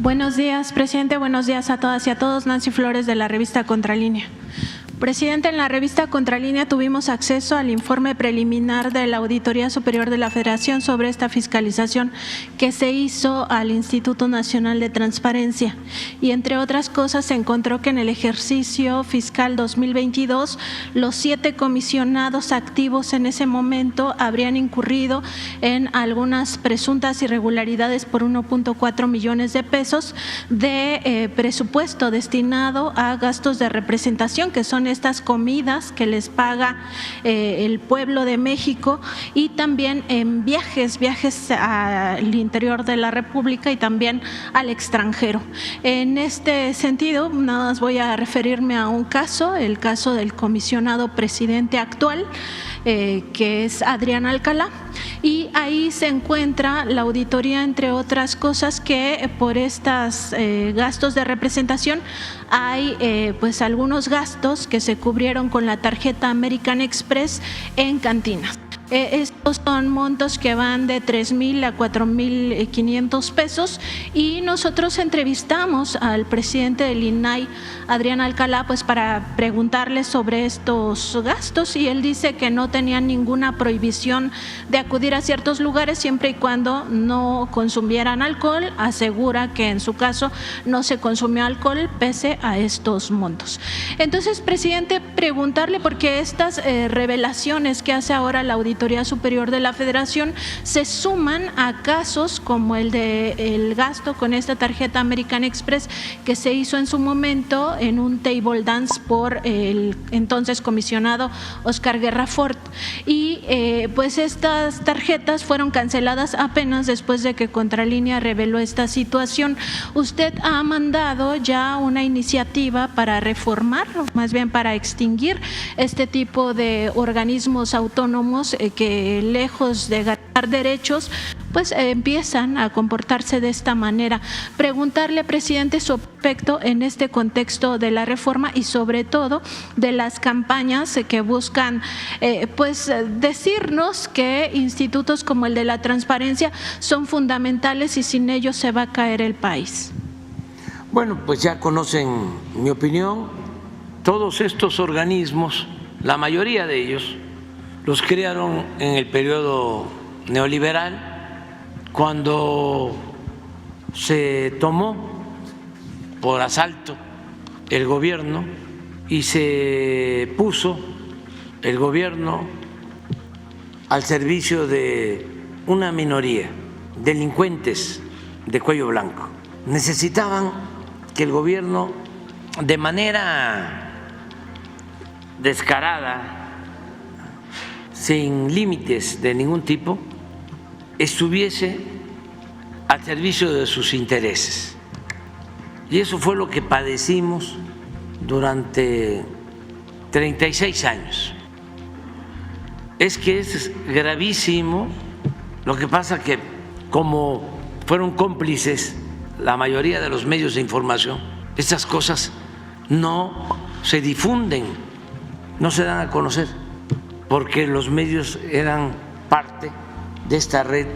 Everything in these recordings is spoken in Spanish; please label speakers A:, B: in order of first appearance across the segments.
A: Buenos días, presidente. Buenos días a todas y a todos. Nancy Flores, de la revista Contralínea. Presidente, en la revista Contralínea tuvimos acceso al informe preliminar de la Auditoría Superior de la Federación sobre esta fiscalización que se hizo al Instituto Nacional de Transparencia. Y entre otras cosas se encontró que en el ejercicio fiscal 2022 los 7 comisionados activos en ese momento habrían incurrido en algunas presuntas irregularidades por 1.4 millones de pesos de presupuesto destinado a gastos de representación, que son estas comidas que les paga el pueblo de México, y también en viajes al interior de la República y también al extranjero. En este sentido, nada más voy a referirme a un caso, el caso del comisionado presidente actual, que es Adrián Alcalá, y ahí se encuentra la auditoría, entre otras cosas, que por estos gastos de representación hay pues algunos gastos que se cubrieron con la tarjeta American Express en cantinas. Estos son montos que van de 3,000 a 4,500 pesos, y nosotros entrevistamos al presidente del INAI, Adrián Alcalá, pues para preguntarle sobre estos gastos, y él dice que no tenían ninguna prohibición de acudir a ciertos lugares siempre y cuando no consumieran alcohol. Asegura que en su caso no se consumió alcohol pese a estos montos. Entonces, presidente, preguntarle, porque estas revelaciones que hace ahora la Auditoría Superior de la Federación se suman a casos como el del gasto con esta tarjeta American Express que se hizo en su momento en un table dance por el entonces comisionado Oscar Guerra Fort, y pues estas tarjetas fueron canceladas apenas después de que Contralínea reveló esta situación. Usted ha mandado ya una iniciativa para reformar, más bien para extinguir este tipo de organismos autónomos que, lejos de ganar derechos, pues empiezan a comportarse de esta manera. Preguntarle, presidente, su aspecto en este contexto de la reforma y sobre todo de las campañas que buscan pues decirnos que institutos como el de la transparencia son fundamentales y sin ellos se va a caer el país.
B: Bueno, pues ya conocen mi opinión. Todos estos organismos, la mayoría de ellos, los crearon en el periodo neoliberal, cuando se tomó por asalto el gobierno y se puso el gobierno al servicio de una minoría, delincuentes de cuello blanco. Necesitaban que el gobierno, de manera descarada, sin límites de ningún tipo, estuviese al servicio de sus intereses. Y eso fue lo que padecimos durante 36 años. Es que es gravísimo. Lo que pasa que, como fueron cómplices la mayoría de los medios de información, estas cosas no se difunden, no se dan a conocer, porque los medios eran parte de esta red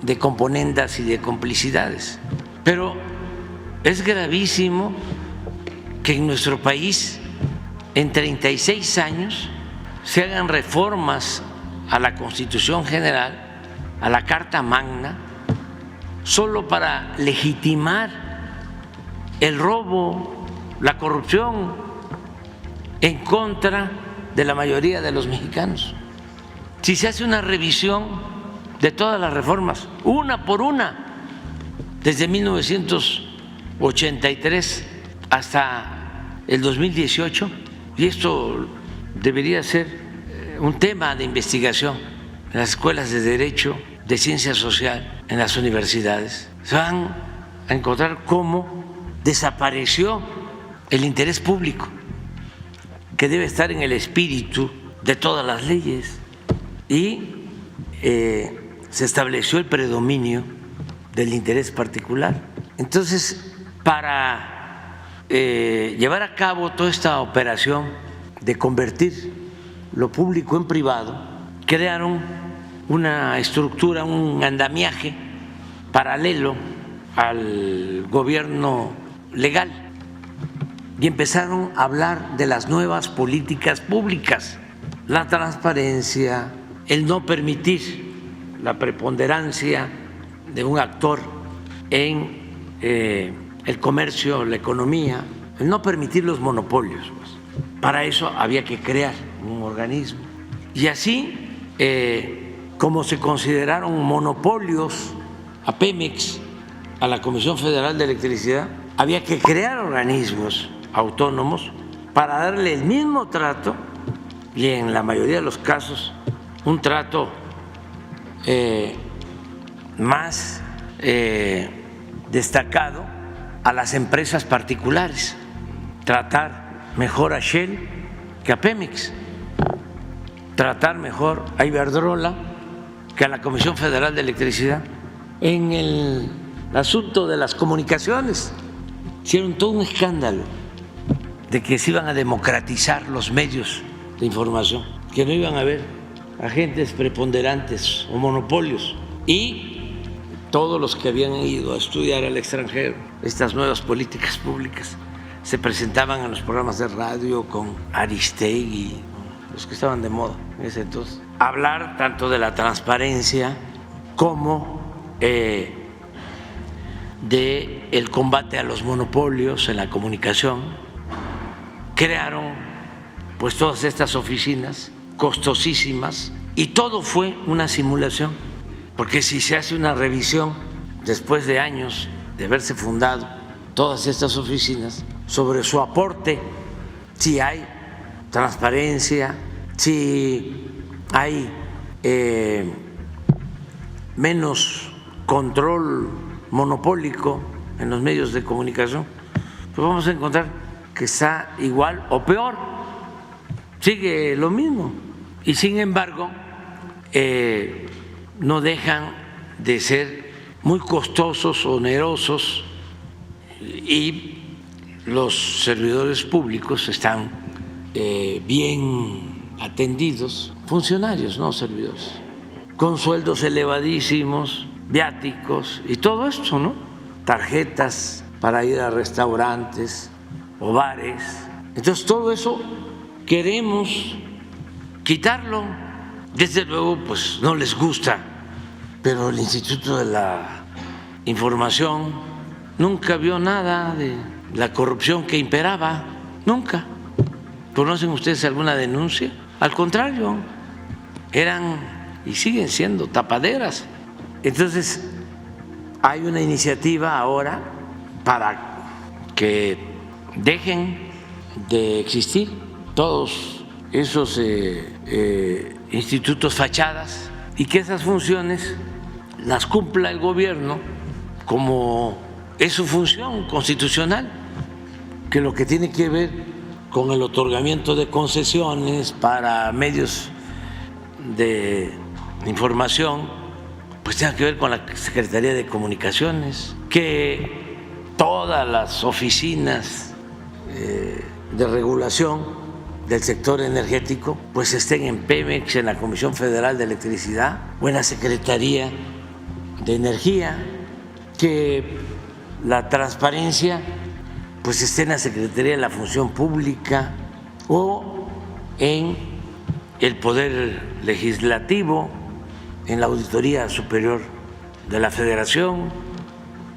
B: de componendas y de complicidades. Pero es gravísimo que en nuestro país en 36 años se hagan reformas a la Constitución General, a la Carta Magna, solo para legitimar el robo, la corrupción en contra de la mayoría de los mexicanos. Si se hace una revisión de todas las reformas, una por una, desde 1983 hasta el 2018, y esto debería ser un tema de investigación en las escuelas de Derecho, de Ciencia Social, en las universidades, se van a encontrar cómo desapareció el interés público, que debe estar en el espíritu de todas las leyes, y se estableció el predominio del interés particular. Entonces, para llevar a cabo toda esta operación de convertir lo público en privado, crearon una estructura, un andamiaje paralelo al gobierno legal y empezaron a hablar de las nuevas políticas públicas, la transparencia, el no permitir la preponderancia de un actor en el comercio, la economía, el no permitir los monopolios. Para eso había que crear un organismo. Y así, como se consideraron monopolios a Pemex, a la Comisión Federal de Electricidad, había que crear organismos autónomos para darle el mismo trato y en la mayoría de los casos un trato más destacado a las empresas particulares, tratar mejor a Shell que a Pemex, tratar mejor a Iberdrola que a la Comisión Federal de Electricidad. En el asunto de las comunicaciones hicieron todo un escándalo de que se iban a democratizar los medios de información, que no iban a haber agentes preponderantes o monopolios, y todos los que habían ido a estudiar al extranjero estas nuevas políticas públicas se presentaban en los programas de radio con Aristegui, los que estaban de moda en ese entonces, hablar tanto de la transparencia como de el combate a los monopolios en la comunicación. Crearon pues todas estas oficinas costosísimas y todo fue una simulación, porque si se hace una revisión después de años de haberse fundado todas estas oficinas sobre su aporte, si hay transparencia, si hay menos control monopólico en los medios de comunicación, pues vamos a encontrar que está igual o peor, sigue lo mismo. Y sin embargo, no dejan de ser muy costosos, onerosos, y los servidores públicos están bien atendidos, funcionarios, no servidores, con sueldos elevadísimos, viáticos y todo esto, ¿no? Tarjetas para ir a restaurantes o bares. Entonces todo eso queremos quitarlo. Desde luego, pues no les gusta, pero el Instituto de la Información nunca vio nada de la corrupción que imperaba, nunca. ¿Conocen ustedes alguna denuncia? Al contrario, eran y siguen siendo tapaderas. Entonces, hay una iniciativa ahora para que dejen de existir todos esos institutos fachadas y que esas funciones las cumpla el gobierno como es su función constitucional, que lo que tiene que ver con el otorgamiento de concesiones para medios de información, pues tenga que ver con la Secretaría de Comunicaciones, que todas las oficinas de regulación del sector energético pues estén en Pemex, en la Comisión Federal de Electricidad o en la Secretaría de Energía, que la transparencia pues esté en la Secretaría de la Función Pública o en el Poder Legislativo, en la Auditoría Superior de la Federación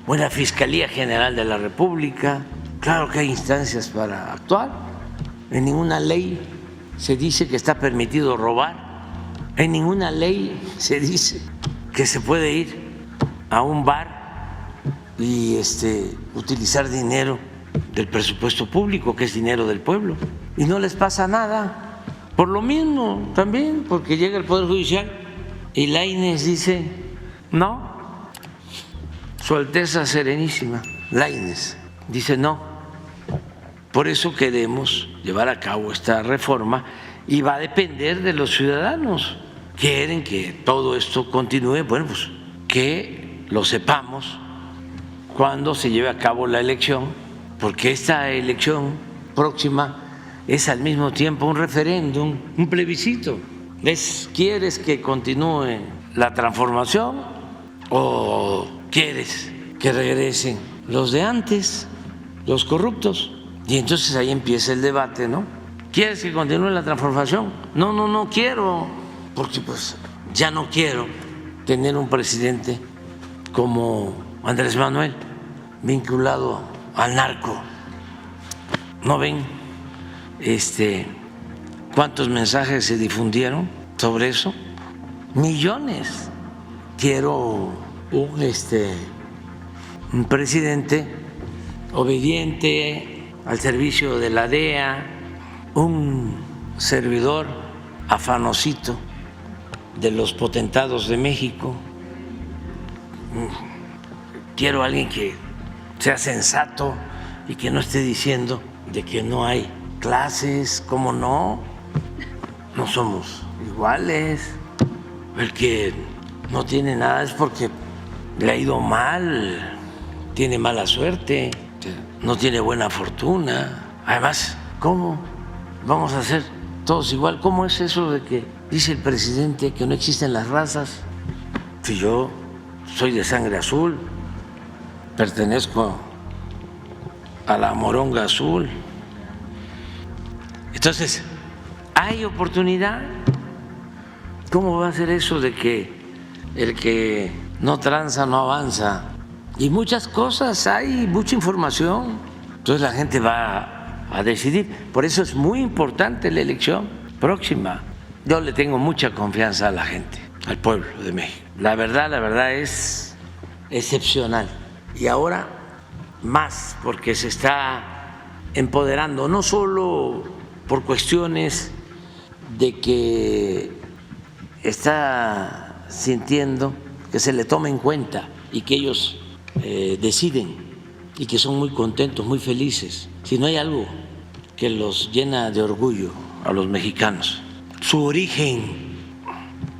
B: o en la Fiscalía General de la República. Claro que hay instancias para actuar. En ninguna ley se dice que está permitido robar, en ninguna ley se dice que se puede ir a un bar y utilizar dinero del presupuesto público, que es dinero del pueblo, y no les pasa nada. Por lo mismo también, porque llega el Poder Judicial y Lainez dice no, Su Alteza Serenísima Lainez dice no. Por eso queremos llevar a cabo esta reforma y va a depender de los ciudadanos. Quieren que todo esto continúe, bueno, pues que lo sepamos cuando se lleve a cabo la elección, porque esta elección próxima es al mismo tiempo un referéndum, un plebiscito. ¿Quieres que continúe la transformación o quieres que regresen los de antes, los corruptos. Y entonces ahí empieza el debate, ¿no? ¿Quieres que continúe la transformación? No quiero, porque pues ya no quiero tener un presidente como Andrés Manuel, vinculado al narco. ¿No ven cuántos mensajes se difundieron sobre eso? Millones. Quiero un presidente obediente, al servicio de la DEA, un servidor afanosito de los potentados de México. Quiero a alguien que sea sensato y que no esté diciendo de que no hay clases. ¿Cómo no? No somos iguales. El que no tiene nada es porque le ha ido mal, tiene mala suerte, no tiene buena fortuna. Además, ¿cómo vamos a ser todos igual? ¿Cómo es eso de que dice el presidente que no existen las razas? Si yo soy de sangre azul, pertenezco a la moronga azul. Entonces, ¿hay oportunidad? ¿Cómo va a ser eso de que el que no tranza no avanza? Y muchas cosas, hay mucha información. Entonces la gente va a decidir. Por eso es muy importante la elección próxima. Yo le tengo mucha confianza a la gente, al pueblo de México. La verdad es excepcional. Y ahora más, porque se está empoderando, no solo por cuestiones de que está sintiendo que se le toma en cuenta y que ellos deciden y que son muy contentos, muy felices. Si no hay algo que los llena de orgullo a los mexicanos, su origen,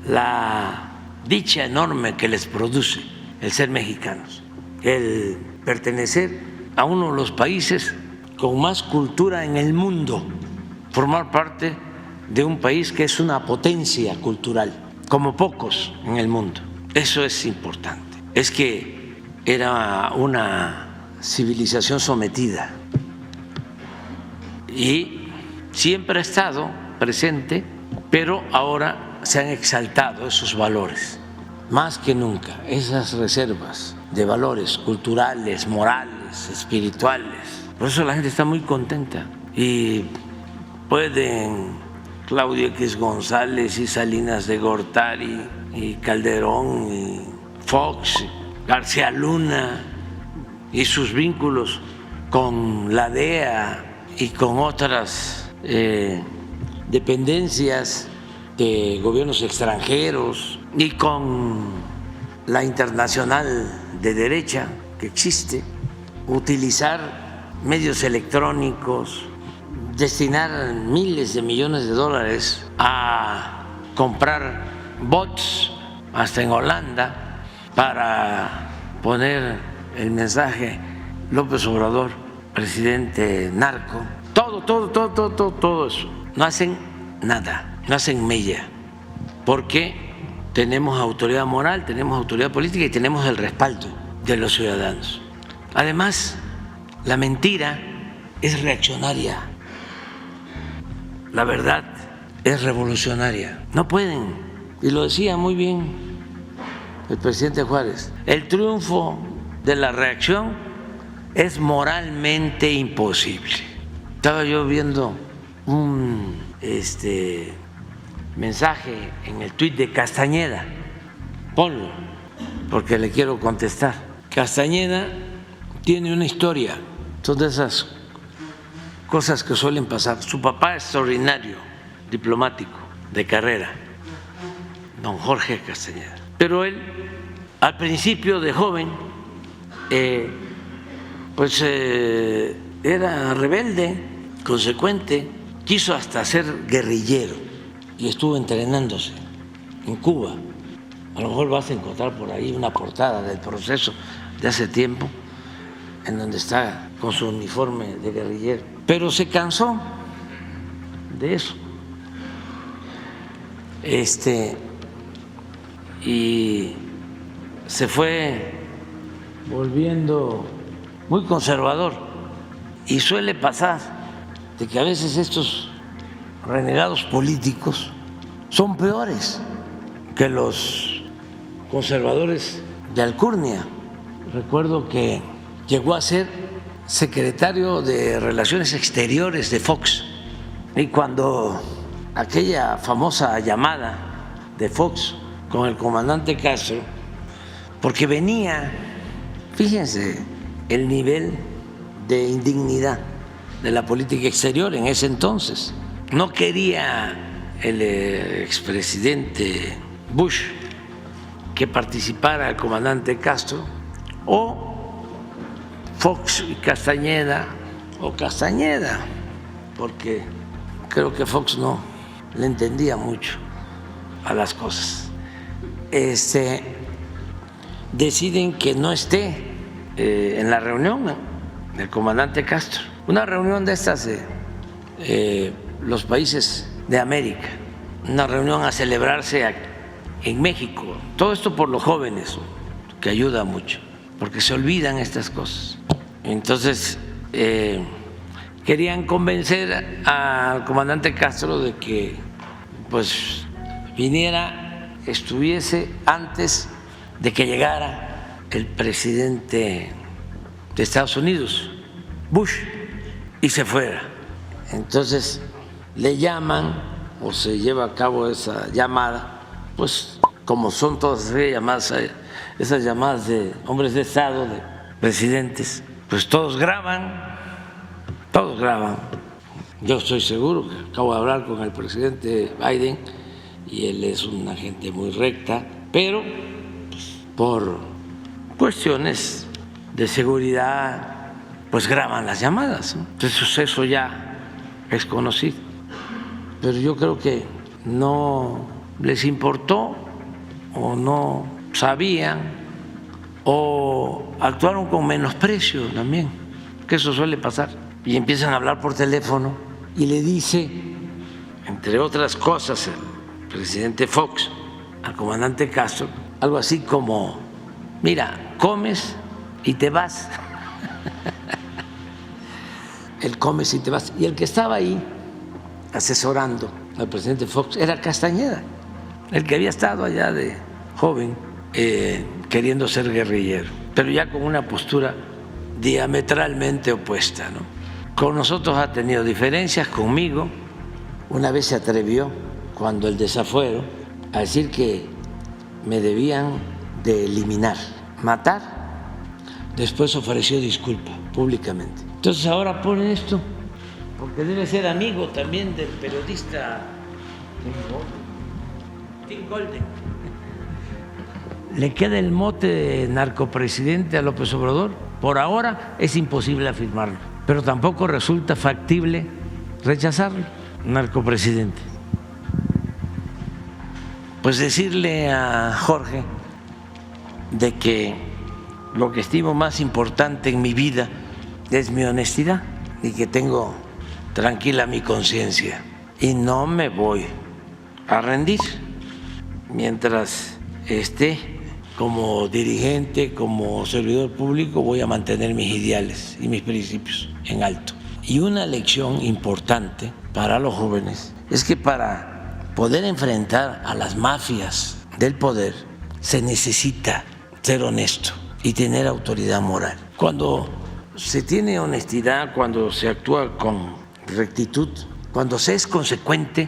B: la dicha enorme que les produce el ser mexicanos, el pertenecer a uno de los países con más cultura en el mundo, formar parte de un país que es una potencia cultural, como pocos en el mundo. Eso es importante. Es que era una civilización sometida y siempre ha estado presente, pero ahora se han exaltado esos valores, más que nunca, esas reservas de valores culturales, morales, espirituales. Por eso la gente está muy contenta y pueden Claudio X González y Salinas de Gortari y Calderón y Fox, García Luna y sus vínculos con la DEA y con otras dependencias de gobiernos extranjeros y con la internacional de derecha que existe, utilizar medios electrónicos, destinar miles de millones de dólares a comprar bots hasta en Holanda para poner el mensaje López Obrador, presidente narco. Todo eso. No hacen nada, no hacen mella, porque tenemos autoridad moral, tenemos autoridad política y tenemos el respaldo de los ciudadanos. Además, la mentira es reaccionaria, la verdad es revolucionaria. No pueden, y lo decía muy bien el presidente Juárez, el triunfo de la reacción es moralmente imposible. Estaba yo viendo un mensaje en el tuit de Castañeda, ponlo, porque le quiero contestar. Castañeda tiene una historia, son de esas cosas que suelen pasar. Su papá es extraordinario, diplomático, de carrera, don Jorge Castañeda. Pero él, al principio de joven, era rebelde, consecuente, quiso hasta ser guerrillero y estuvo entrenándose en Cuba. A lo mejor vas a encontrar por ahí una portada del Proceso de hace tiempo en donde está con su uniforme de guerrillero. Pero se cansó de eso. Y se fue volviendo muy conservador. Y suele pasar de que a veces estos renegados políticos son peores que los conservadores de alcurnia. Recuerdo que llegó a ser secretario de Relaciones Exteriores de Fox, y cuando aquella famosa llamada de Fox con el comandante Castro, porque venía, fíjense el nivel de indignidad de la política exterior en ese entonces. No quería el expresidente Bush que participara el comandante Castro, o Fox y Castañeda, o Castañeda, porque creo que Fox no le entendía mucho a las cosas. Deciden que no esté en la reunión del comandante Castro, una reunión de estas de los países de América, una reunión a celebrarse en México. Todo esto por los jóvenes, que ayuda mucho, porque se olvidan estas cosas. Entonces querían convencer al comandante Castro de que pues viniera, estuviese antes de que llegara el presidente de Estados Unidos, Bush, y se fuera. Entonces le llaman, o se lleva a cabo esa llamada, pues como son todas esas llamadas de hombres de Estado, de presidentes, pues todos graban. Yo estoy seguro que acabo de hablar con el presidente Biden y él es una gente muy recta, pero pues, por cuestiones de seguridad, pues graban las llamadas, ¿no? Entonces eso ya es conocido. Pero yo creo que no les importó, o no sabían, o actuaron con menosprecio también, que eso suele pasar. Y empiezan a hablar por teléfono y le dice, entre otras cosas, el presidente Fox al comandante Castro, algo así como: mira, comes y te vas. El comes y te vas. Y el que estaba ahí asesorando al presidente Fox era Castañeda, el que había estado allá de joven queriendo ser guerrillero, pero ya con una postura diametralmente opuesta, ¿no? Con nosotros ha tenido diferencias, conmigo una vez se atrevió, cuando el desafuero, a decir que me debían de eliminar, matar. Después ofreció disculpa públicamente. Entonces ahora ponen esto, porque debe ser amigo también del periodista Tim Golden. ¿Le queda el mote de narcopresidente a López Obrador? Por ahora es imposible afirmarlo, pero tampoco resulta factible rechazarlo, narcopresidente. Pues decirle a Jorge de que lo que estimo más importante en mi vida es mi honestidad y que tengo tranquila mi conciencia y no me voy a rendir mientras esté como dirigente, como servidor público. Voy a mantener mis ideales y mis principios en alto. Y una lección importante para los jóvenes es que para poder enfrentar a las mafias del poder se necesita ser honesto y tener autoridad moral. Cuando se tiene honestidad, cuando se actúa con rectitud, cuando se es consecuente,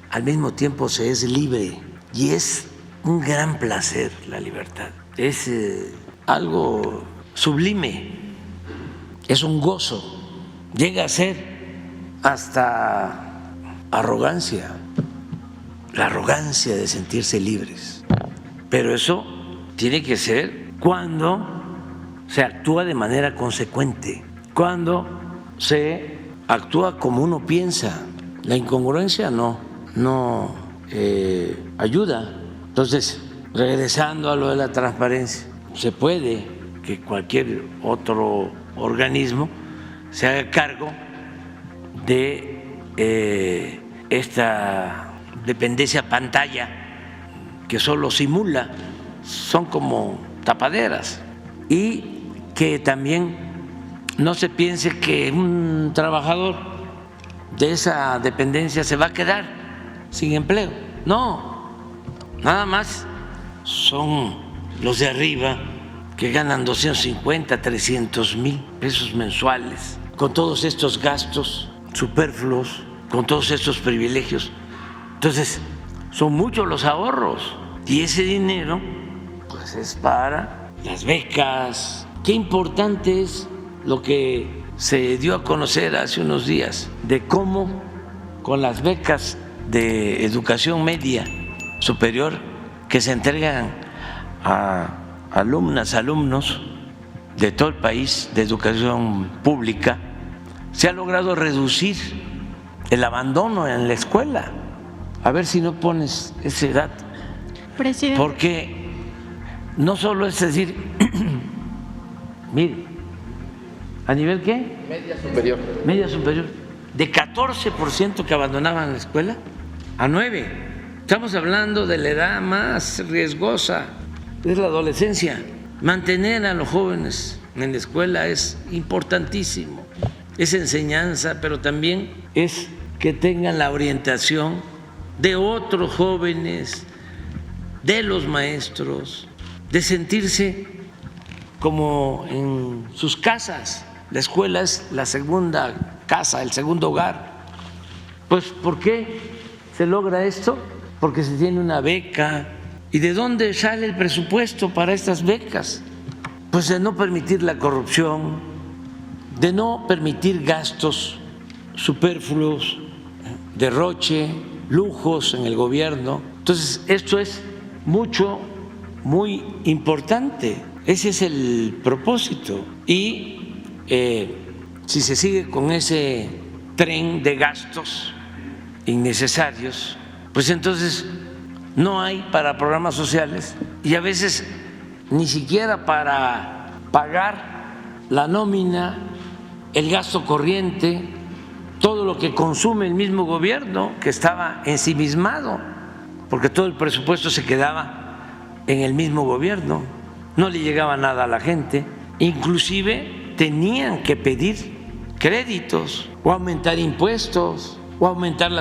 B: al mismo tiempo se es libre, y es un gran placer la libertad. Es algo sublime, es un gozo, llega a ser hasta arrogancia, la arrogancia de sentirse libres. Pero eso tiene que ser cuando se actúa de manera consecuente, cuando se actúa como uno piensa. La incongruencia no ayuda. Entonces, regresando a lo de la transparencia, se puede que cualquier otro organismo se haga cargo de esta dependencia pantalla que solo simula, son como tapaderas, y que también no se piense que un trabajador de esa dependencia se va a quedar sin empleo. No, nada más son los de arriba que ganan 250, 300 mil pesos mensuales, con todos estos gastos superfluos, con todos estos privilegios. Entonces, son muchos los ahorros y ese dinero pues es para las becas. Qué importante es lo que se dio a conocer hace unos días de cómo con las becas de educación media superior que se entregan a alumnas, alumnos de todo el país de educación pública, se ha logrado reducir el abandono en la escuela. A ver si no pones ese dato.
A: Presidente.
B: Porque no solo es decir, mire, ¿a nivel qué?
C: Media superior.
B: Media superior. De 14% que abandonaban la escuela a 9%. Estamos hablando de la edad más riesgosa, es la adolescencia. Mantener a los jóvenes en la escuela es importantísimo. Es enseñanza, pero también es que tengan la orientación de otros jóvenes, de los maestros, de sentirse como en sus casas. La escuela es la segunda casa, el segundo hogar. Pues, ¿por qué se logra esto? Porque se tiene una beca. ¿Y de dónde sale el presupuesto para estas becas? Pues de no permitir la corrupción, de no permitir gastos superfluos, derroche, lujos en el gobierno. Entonces, esto es muy importante. Ese es el propósito. Y si se sigue con ese tren de gastos innecesarios, pues entonces no hay para programas sociales y a veces ni siquiera para pagar la nómina, el gasto corriente, todo lo que consume el mismo gobierno que estaba ensimismado, porque todo el presupuesto se quedaba en el mismo gobierno, no le llegaba nada a la gente, inclusive tenían que pedir créditos o aumentar impuestos o aumentar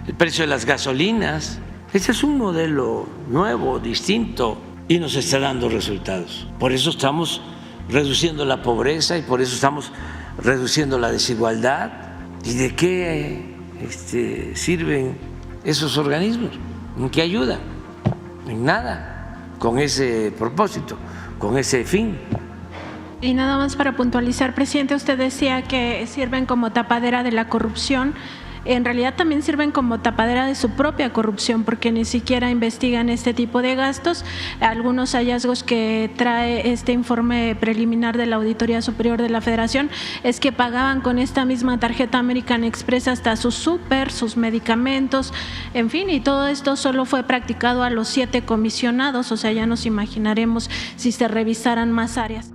B: el precio de las gasolinas. Ese es un modelo nuevo, distinto, y nos está dando resultados. Por eso estamos reduciendo la pobreza y por eso estamos reduciendo la desigualdad. ¿Y de qué sirven esos organismos? ¿En qué ayudan? En nada, con ese propósito, con ese fin.
A: Y nada más para puntualizar, presidente, usted decía que sirven como tapadera de la corrupción. En realidad también sirven como tapadera de su propia corrupción, porque ni siquiera investigan este tipo de gastos. Algunos hallazgos que trae este informe preliminar de la Auditoría Superior de la Federación es que pagaban con esta misma tarjeta American Express hasta sus súper, sus medicamentos, en fin, y todo esto solo fue practicado a los 7 comisionados, o sea, ya nos imaginaremos si se revisaran más áreas.